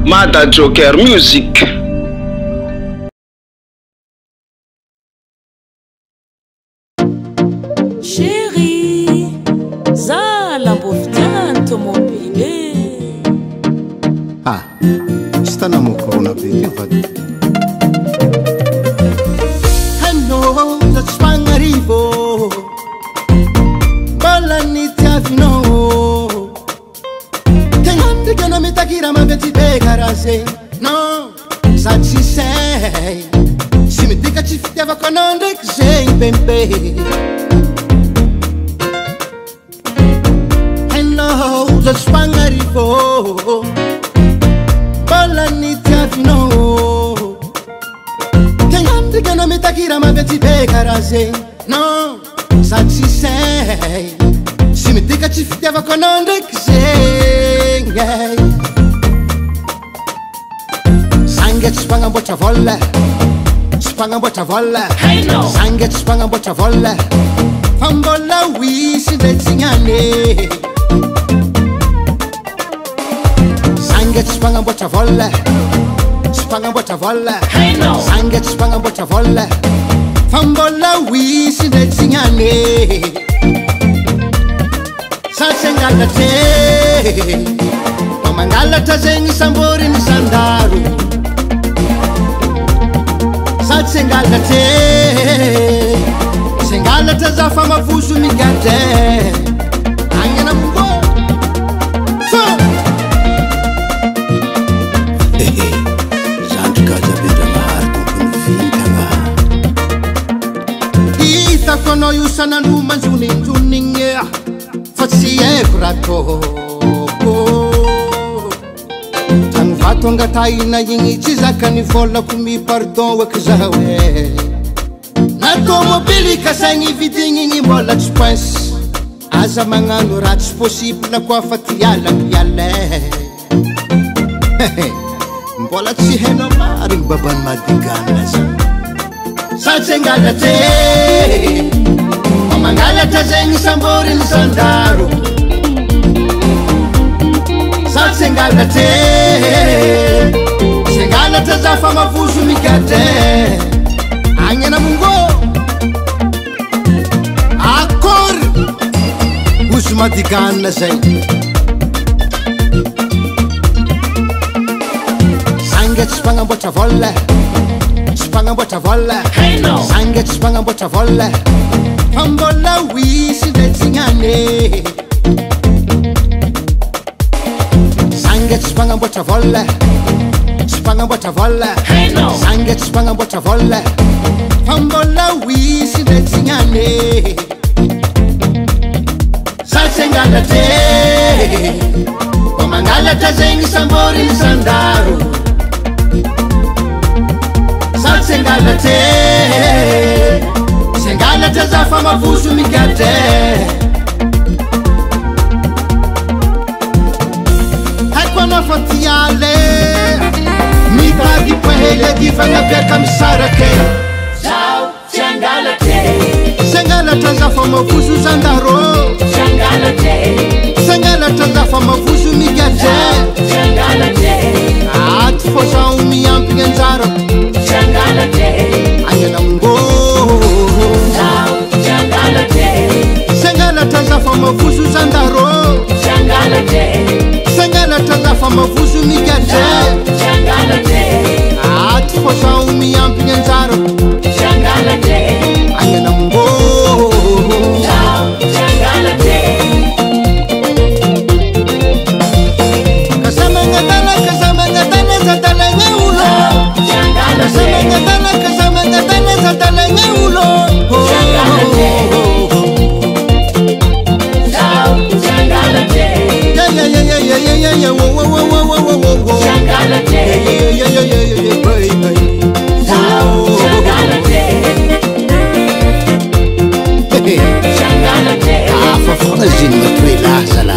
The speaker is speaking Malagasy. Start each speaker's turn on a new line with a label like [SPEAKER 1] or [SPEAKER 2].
[SPEAKER 1] Mada Joker Music.
[SPEAKER 2] Chérie, ça la boftian tomobile.
[SPEAKER 3] Ah, sta na corona bene vado. Hanno la spangarivo. Ballani tiafino. Tengande che non mi tagira ma vedi pegarase. No, sa ci sei. Si mi dica ci fittava con onde che sei bembe. Lo spangarivo Ballani tiafino Tengande che non mi tagira ma vedi pegarase. No, sa ci sei. Si mi dica ci fittava con onde che sei. Sangue ci spanga boccia volle. Spanga boccia volle. Sangue ci spanga boccia volle. Fambolla wisi del zignane. Sangue ci spanga boccia volle. Spanga boccia volle. Sangue ci spanga boccia volle. Fambolla wisi del zignane. Sacengala te Mamangala tazengi sambori ni sandaru. Sacengala te Sengala tazafa mafusu migate. Angena mungo So Zantu kaza bida maharto kunfintanga. Ita kono yusana numa nzuninge. Fatsi rato Tang vato nga taina yingi chizaka ni fola kumi pardon wek zawe. Nato mobili kasangi vidingi ni mola chpens. Aza mangano rats possible kwa fatiala yale. Mbola chiheno maring baban madiganas. Sachengala te Mamangala tazengi sambori ni sandaru. Sachengala te Sengala tazafa mafusu mikate. Angena mungo Akor Usma digana zay. Sangue ci spanga boccia volle. Spanga boccia volle. Sangue ci spanga boccia volle. Fambolla wisi del zignane. Sangue ci spanga boccia volle. Spanga boccia volle. Sangue ci spanga boccia volle. Fambolla wisi del zignane. Sacengala te Mamangala tazengi sambori ni sandaru. Sacengala te Sengala tazafa mafusu migate. Hakwana fatiale Mika di pahele di fanga beka misarake.
[SPEAKER 2] Ciao, Sengala te
[SPEAKER 3] Sengala tazafa mafusu sandaro.
[SPEAKER 2] Sengala te
[SPEAKER 3] Sengala tazafa mafusu migate.
[SPEAKER 2] Sengala te
[SPEAKER 3] Ati fosa umiyampi ngenzaro.
[SPEAKER 2] Sengala te
[SPEAKER 3] Angena mungo
[SPEAKER 2] Ciao, Sengala te
[SPEAKER 3] Sengala tazafa mafusu sandaro.
[SPEAKER 2] Sengala te
[SPEAKER 3] Sengala tazafa mafusu migate.
[SPEAKER 2] Sengala te
[SPEAKER 3] Ati fosa umiyampi ngenzaro.
[SPEAKER 2] Sengala te
[SPEAKER 3] Angena mungo
[SPEAKER 2] Ciao, Sengala te
[SPEAKER 3] Kasamangatana zatalenge ulo. Kasamangatana zatalenge ulo.
[SPEAKER 2] Ciao, Sengala te
[SPEAKER 3] Yeah, wo.
[SPEAKER 2] Sengala te
[SPEAKER 3] Yeah, baby.
[SPEAKER 2] Ciao, Sengala te Sengala te
[SPEAKER 3] Ah, fa fazin ma twila sala.